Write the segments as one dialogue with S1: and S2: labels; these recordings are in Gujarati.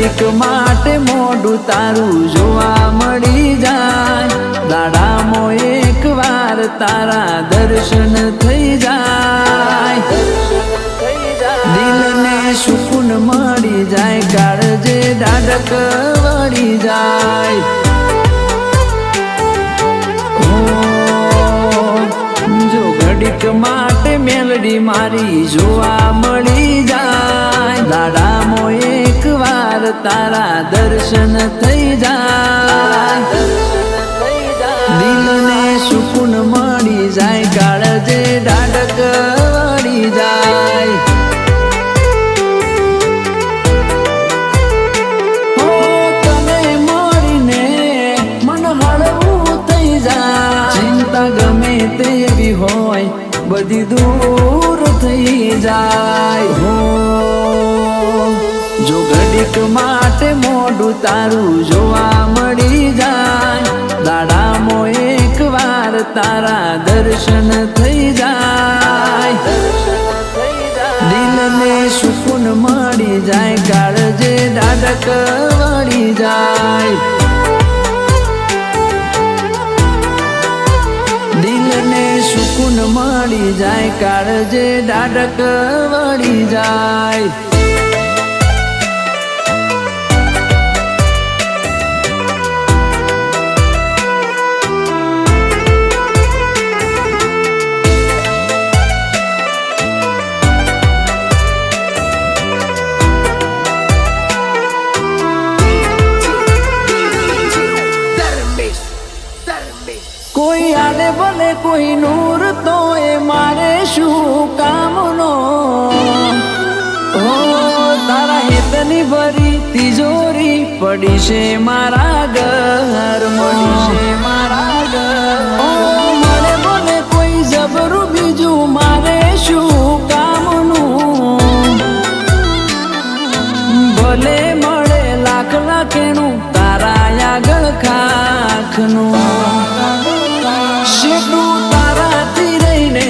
S1: ઘડીક માટે મોઢું તારું જોવા મળી જાય દાડામાં એક વાર તારા દર્શન થઈ જાય દિલને સુકૂન મળી જાય કાળજે ડાડક વળી જાય જો ઘડીક માટે મેલડી મારી જોવા મળી જાય દાડામાં એક વાર તારા દર્શન થઈ જાય દિલને સુકૂન મળી જાય કાળજે ડાડક વળી જાય તને મળીને મન હળવું થઈ જાય ચિંતા ગમે તેવી હોય બધી દૂર થઈ જાય હો જો ઘડીક માટે મોઢું તારું જોવા મળી જાય દાડામાં એક વાર તારા દર્શન થઈ જાય દિલને સુકૂન મળી જાય કાળજે ડાડક વળી જાય દિલને સુકૂન મળી જાય કાળજે ડાડક વળી જાય કોઈ આડે ભલે કોઈ નૂર તો એ મારે શું કામનો હો તારા હેતની ભરી તિજોરી પડી છે મારા ઘર મળી છે મારા ઘર મને ભલે કોઈ જબરું બીજું મારે શું કામનું ભલે મળે લાખ લાખેનું તારા આગળ ખાખનું શેઠું તારાથી રહીને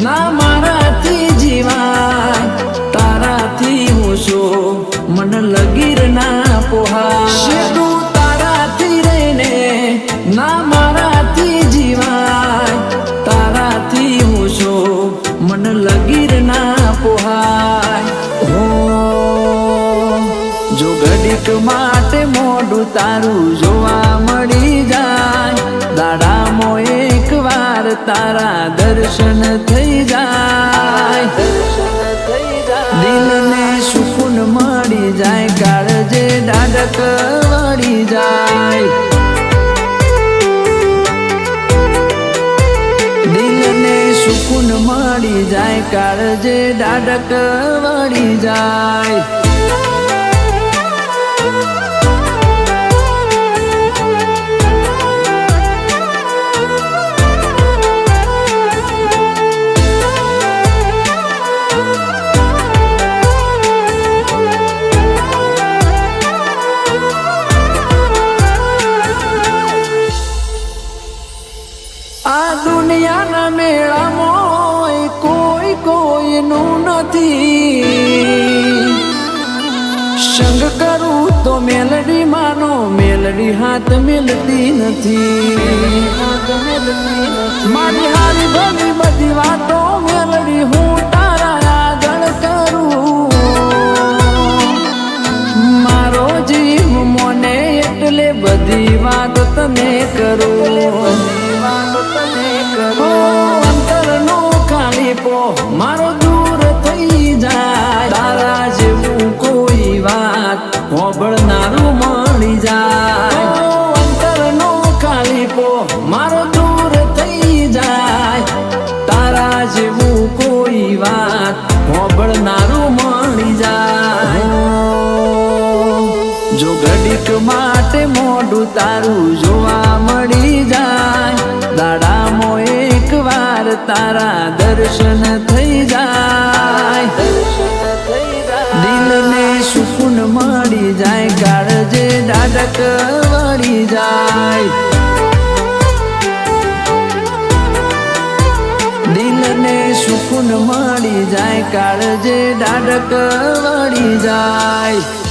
S1: ના મારાથી જીવાય તારાથી હું છું મન લગીર ના પોહા શેઠું તારાથી રહીને ના મારાથી જીવાય તારાથી હું છું મન લગીર ના પોહાય હો જો ઘડીક માટે મોઢું તારું જોવા મળી જાય દાડામાં એક વાર તારા દર્શન થઈ જાય દિલને સુકૂન મળી જાય કાળજે ડાડક વળી જાય દિલને સુકૂન મળી જાય કાળજે ડાડક વળી જાય આ દુનિયાના મેળામાં કોઈ કોઈનું નથી સંગ કરું તો મેલડી માનો મેલડી હાથ મેલતી નથી મારી હારી ભલી બધી વાતો મેલડી હું તારા આગળ કરું મારો જીવ મોને એટલે બધી વાત તને કરું અંતરનો ખાલીપો મારો દૂર થઈ જાય તારા જેવું કોઈ વાત હોબળનારું મળી જાય અંતરનો ખાલીપો મારો દૂર થઈ જાય તારા જેવું કોઈ વાત હોબળનારું મળી જાય જો ઘડીક માટે મોઢું તારું જોવા મળી જાય દાડામાં એક વાર તારા દર્શન થઈ જાય દિલને સુકૂન મળી જાય કાળજે ડાડક વળી જાય દિલને સુકૂન મળી જાય કાળજે ડાડક વળી જાય